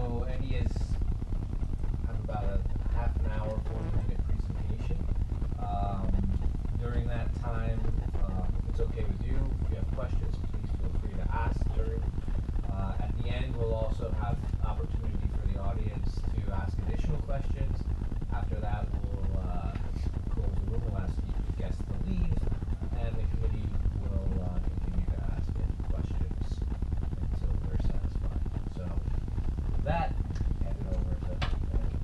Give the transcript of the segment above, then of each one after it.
So Andy has about a half an hour, 40-minute presentation. During that time, if it's okay with you, if you have questions, please feel free to ask during. At the end, we'll also have opportunity for the audience to ask additional questions. After that, we'll close the room. We'll ask the guests to leave, and the committee will continue to ask any questions until we're satisfied. So, with that, hand it over to Andy.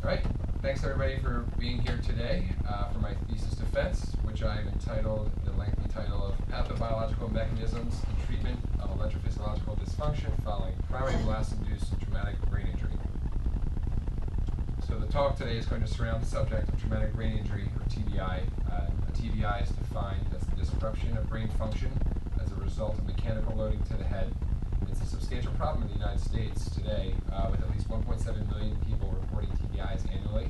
All right. Thanks everybody for being here today for my thesis defense, which I've entitled the lengthy title of Pathobiological Mechanisms and Treatment of Electrophysiological Dysfunction Following Primary Blast-Induced Traumatic Brain Injury. So the talk today is going to surround the subject of traumatic brain injury, or TBI. A TBI is defined as the disruption of brain function as a result of mechanical loading to the head. It's a substantial problem in the United States today, with at least 1.7 million people reporting TBIs annually.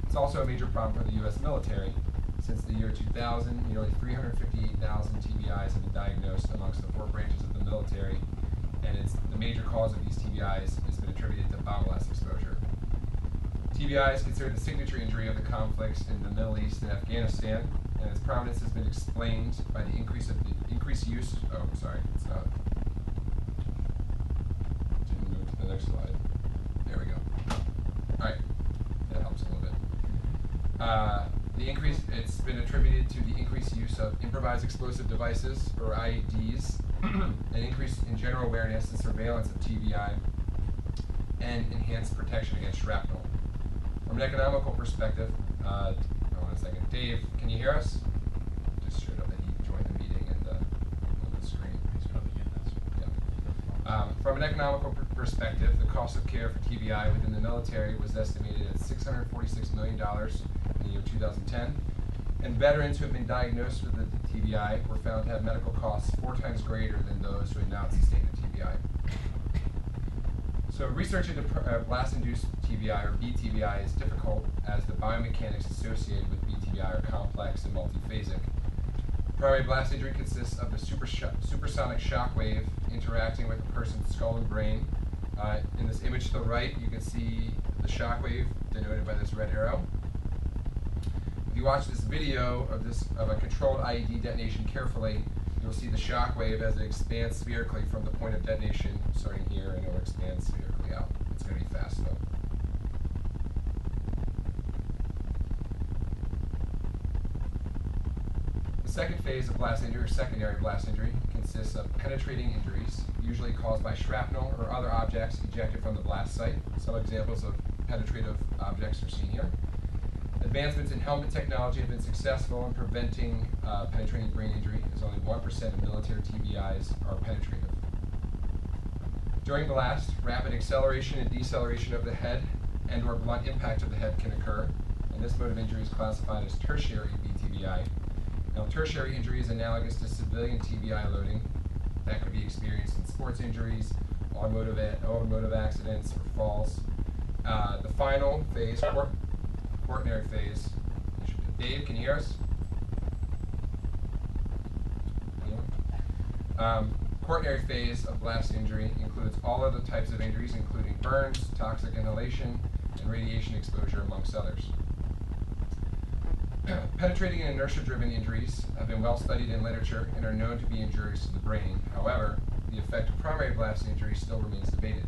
It's also a major problem for the U.S. military. Since the year 2000, nearly 358,000 TBIs have been diagnosed amongst the 4 branches of the military, and the major cause of these TBIs has been attributed to bomb blast exposure. TBI is considered the signature injury of the conflicts in the Middle East and Afghanistan, and its prominence has been explained by the increased use. Oh, sorry, it's not. Didn't move to the next slide. There we go. All right, that helps a little bit. It's been attributed to the increased use of improvised explosive devices, or IEDs, an increase in general awareness and surveillance of TBI, and enhanced protection against shrapnel. From an economical perspective, hold on a second. Dave, can you hear us? Just showed up that he joined the meeting and on the screen. He's probably getting us. Yeah. From an economical perspective, the cost of care for TBI within the military was estimated at $646 million in the year 2010, and veterans who have been diagnosed with the TBI were found to have medical costs 4 times greater than those who had not sustained a TBI. So research into blast-induced TBI, or BTBI, is difficult as the biomechanics associated with BTBI are complex and multiphasic. Primary blast injury consists of the supersonic shock wave interacting with a person's skull and brain. In this image to the right, you can see the shock wave denoted by this red arrow. If you watch this video of a controlled IED detonation carefully, you'll see the shock wave as it expands spherically from the point of detonation, starting here, and it will expand spherically out. It's going to be fast, though. The second phase of blast injury, or secondary blast injury, consists of penetrating injuries, usually caused by shrapnel or other objects ejected from the blast site. Some examples of penetrative objects are seen here. Advancements in helmet technology have been successful in preventing penetrating brain injury, as only 1% of military TBIs are penetrative. During blast, rapid acceleration and deceleration of the head and/or blunt impact of the head can occur, and this mode of injury is classified as tertiary BTBI. Now, tertiary injury is analogous to civilian TBI loading that could be experienced in sports injuries, automotive accidents, or falls. The final phase, quaternary phase. Dave, can you hear us? Quaternary phase of blast injury includes all other types of injuries, including burns, toxic inhalation, and radiation exposure, amongst others. Penetrating and inertia-driven injuries have been well studied in literature and are known to be injurious to the brain. However, the effect of primary blast injury still remains debated.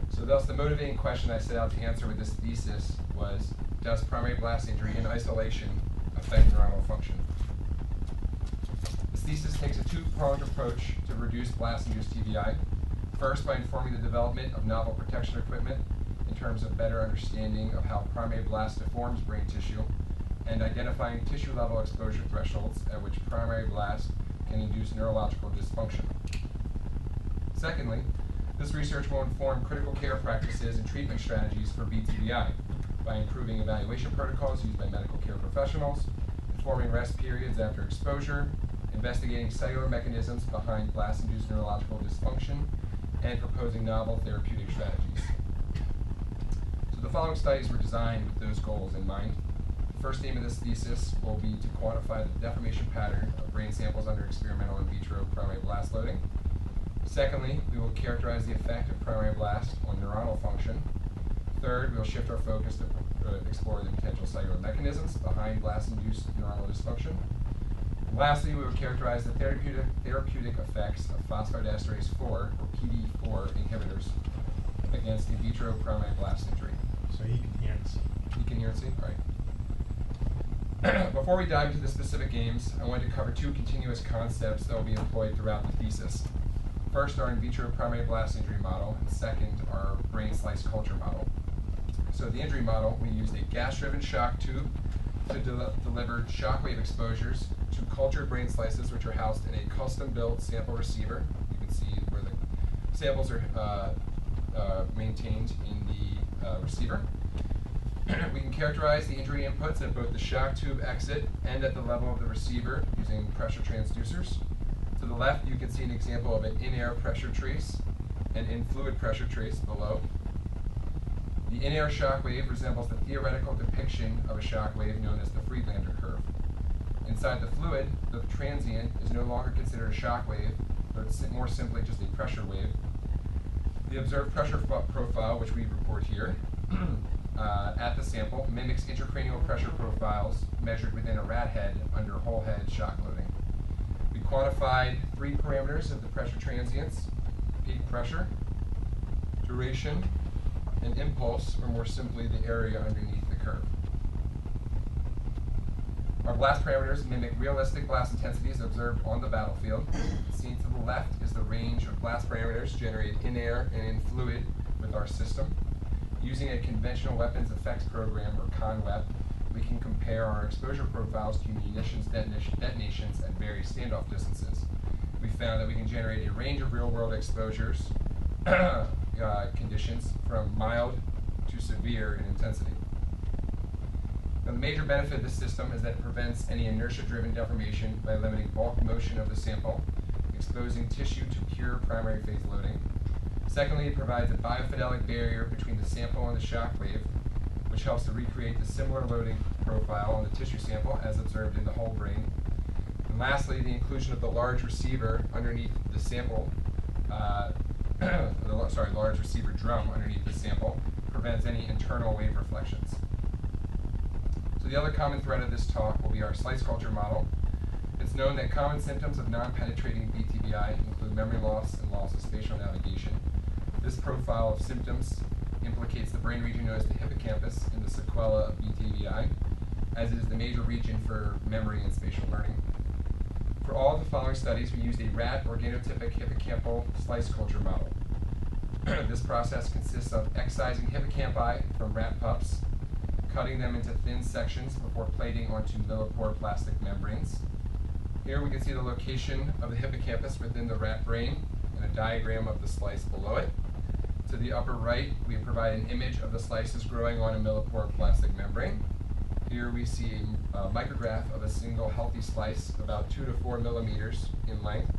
So thus, the motivating question I set out to answer with this thesis was, does primary blast injury in isolation affect neuronal function? This thesis takes a 2-pronged approach to reduce blast-induced TBI. First, by informing the development of novel protection equipment in terms of better understanding of how primary blast deforms brain tissue, and identifying tissue-level exposure thresholds at which primary blast can induce neurological dysfunction. Secondly, this research will inform critical care practices and treatment strategies for BTBI by improving evaluation protocols used by medical care professionals, informing rest periods after exposure, investigating cellular mechanisms behind blast-induced neurological dysfunction, and proposing novel therapeutic strategies. So the following studies were designed with those goals in mind. The first aim of this thesis will be to quantify the deformation pattern of brain samples under experimental in vitro primary blast loading. Secondly, we will characterize the effect of primary blast on neuronal function. Third, we will shift our focus to explore the potential cellular mechanisms behind blast-induced neuronal dysfunction. And lastly, we will characterize the therapeutic effects of phosphodiesterase 4, or PD4 inhibitors against in vitro primary blast injury. So he can hear and see. You can hear and see? All right. Before we dive into the specific games, I want to cover two continuous concepts that will be employed throughout the thesis. First, our in vitro primary blast injury model, and second, our brain slice culture model. So the injury model, we used a gas-driven shock tube to deliver shockwave exposures to cultured brain slices, which are housed in a custom-built sample receiver. You can see where the samples are maintained in the receiver. We can characterize the injury inputs at both the shock tube exit and at the level of the receiver using pressure transducers. To the left, you can see an example of an in-air pressure trace and in-fluid pressure trace below. The in-air shock wave resembles the theoretical depiction of a shock wave known as the Friedlander curve. Inside the fluid, the transient is no longer considered a shock wave, but it's more simply just a pressure wave. The observed pressure profile, which we report here, at the sample, mimics intracranial pressure profiles measured within a rat head under whole head shock loading. We quantified 3 parameters of the pressure transients: peak pressure, duration, and impulse, or more simply, the area underneath the curve. Our blast parameters mimic realistic blast intensities observed on the battlefield. Seen to the left is the range of blast parameters generated in air and in fluid with our system. Using a conventional weapons effects program, or CONWEP, we can compare our exposure profiles to munitions detonations at various standoff distances. We found that we can generate a range of real-world exposures conditions from mild to severe in intensity. Now, the major benefit of this system is that it prevents any inertia-driven deformation by limiting bulk motion of the sample, exposing tissue to pure primary phase loading. Secondly, it provides a biofidelic barrier between the sample and the shock wave, which helps to recreate the similar loading profile on the tissue sample as observed in the whole brain. And lastly, the inclusion of the large receiver underneath the sample, large receiver drum underneath the sample prevents any internal wave reflections. So the other common thread of this talk will be our slice culture model. It's known that common symptoms of non-penetrating BTBI include memory loss and loss of spatial navigation. This profile of symptoms implicates the brain region known as the hippocampus in the sequela of BTBI, as it is the major region for memory and spatial learning. For all of the following studies, we used a rat organotypic hippocampal slice culture model. This process consists of excising hippocampi from rat pups, cutting them into thin sections before plating onto millipore plastic membranes. Here we can see the location of the hippocampus within the rat brain and a diagram of the slice below it. To the upper right, we provide an image of the slices growing on a millipore plastic membrane. Here we see a micrograph of a single healthy slice about 2 to 4 millimeters in length.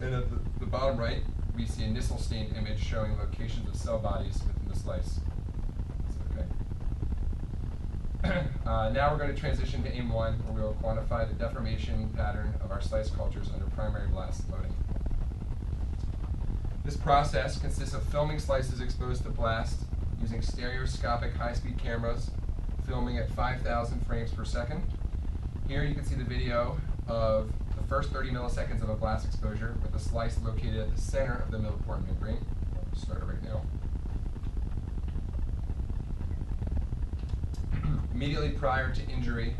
And at the bottom right, we see a Nissl-stained image showing locations of cell bodies within the slice. Okay. Now we're going to transition to AIM 1, where we will quantify the deformation pattern of our slice cultures under primary blast loading. This process consists of filming slices exposed to blast using stereoscopic high-speed cameras, filming at 5,000 frames per second. Here you can see the video of the first 30 milliseconds of a blast exposure with the slice located at the center of the millipore membrane. I'll start it right now. Immediately prior to injury,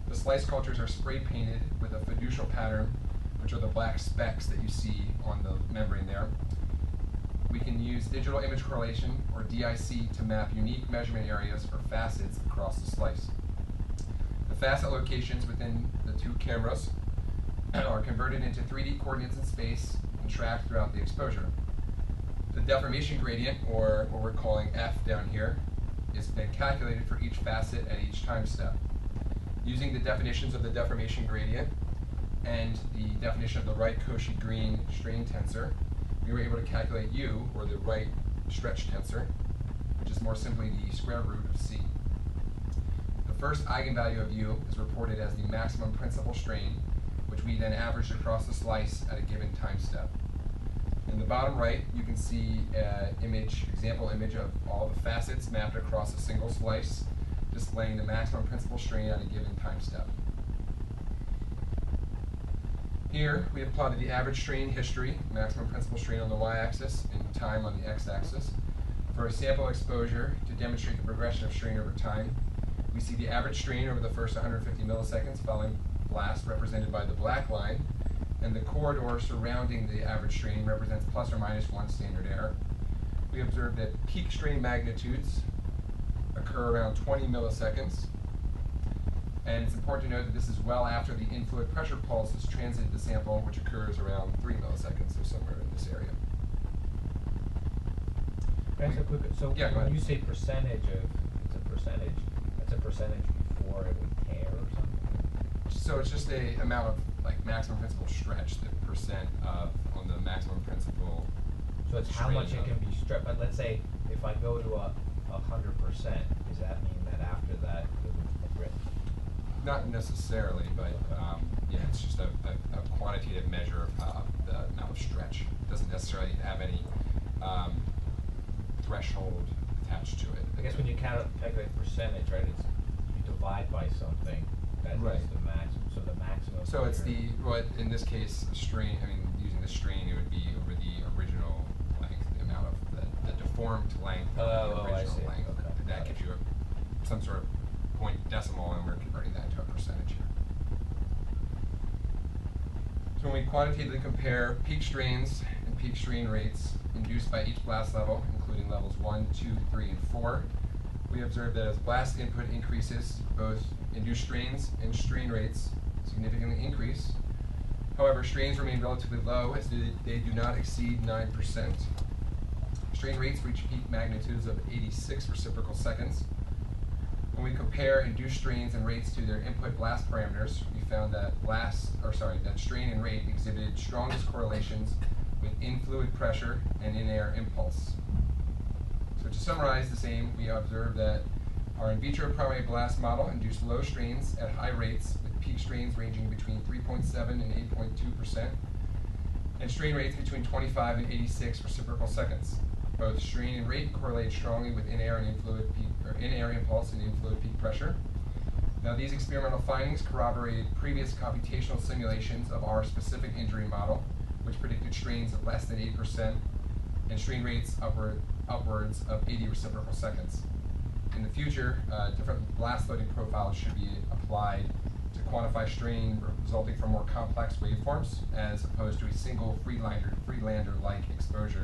the slice cultures are spray painted with a fiducial pattern, which are the black specks that you see on the membrane there. We can use digital image correlation, or DIC, to map unique measurement areas for facets across the slice. The facet locations within the two cameras are converted into 3D coordinates in space and tracked throughout the exposure. The deformation gradient, or what we're calling F down here, is then calculated for each facet at each time step. Using the definitions of the deformation gradient and the definition of the right Cauchy-Green strain tensor, we were able to calculate U, or the right stretch tensor, which is more simply the square root of C. The first eigenvalue of U is reported as the maximum principal strain, which we then averaged across the slice at a given time step. In the bottom right, you can see an example image of all the facets mapped across a single slice, displaying the maximum principal strain at a given time step. Here, we have plotted the average strain history, maximum principal strain on the y-axis and time on the x-axis. For a sample exposure, to demonstrate the progression of strain over time, we see the average strain over the first 150 milliseconds following blast, represented by the black line, and the corridor surrounding the average strain represents plus or minus 1 standard error. We observed that peak strain magnitudes occur around 20 milliseconds, and it's important to note that this is well after the in-fluid pressure pulse has transited the sample, which occurs around 3 milliseconds, so somewhere in this area. Can I ask a quick, so Yeah, go when ahead. you say percentage of, it's a percentage, that's a percentage before it would tear or something? So it's just a amount of like maximum principal stretch, the percent of on the maximum principal. So it's how strain much it of- can be stretched, but let's say if I go to 100%, does that mean that after that it would rip? Not necessarily, but yeah, it's just a quantitative measure of the amount of stretch. It doesn't necessarily have any threshold attached to it. I guess when you calculate percentage, right, it's, you divide by something, that Right. is the maximum, so the maximum. So it's here- what in this case, strain, I mean, using the strain, it would be over the original length, the amount of the deformed length of the Oh, I original see. length. Okay. And that gives you some sort of point decimal, and we're converting that into a percentage here. So when we quantitatively compare peak strains and peak strain rates induced by each blast level, including levels 1, 2, 3, and 4, we observe that as blast input increases, both induced strains and strain rates significantly increase. However, strains remain relatively low as they do not exceed 9%. Strain rates reach peak magnitudes of 86 reciprocal seconds. When we compare induced strains and rates to their input blast parameters, we found that that strain and rate exhibited strongest correlations with in-fluid pressure and in-air impulse. So to summarize the same, we observed that our in vitro primary blast model induced low strains at high rates with peak strains ranging between 3.7 and 8.2%, and strain rates between 25 and 86 reciprocal seconds. Both strain and rate correlate strongly with in-air and in-fluid peak, or in-air impulse and in-fluid peak pressure. Now, these experimental findings corroborated previous computational simulations of our specific injury model, which predicted strains of less than 8% and strain rates upwards of 80 reciprocal seconds. In the future, different blast loading profiles should be applied to quantify strain resulting from more complex waveforms, as opposed to a single Freelander-like exposure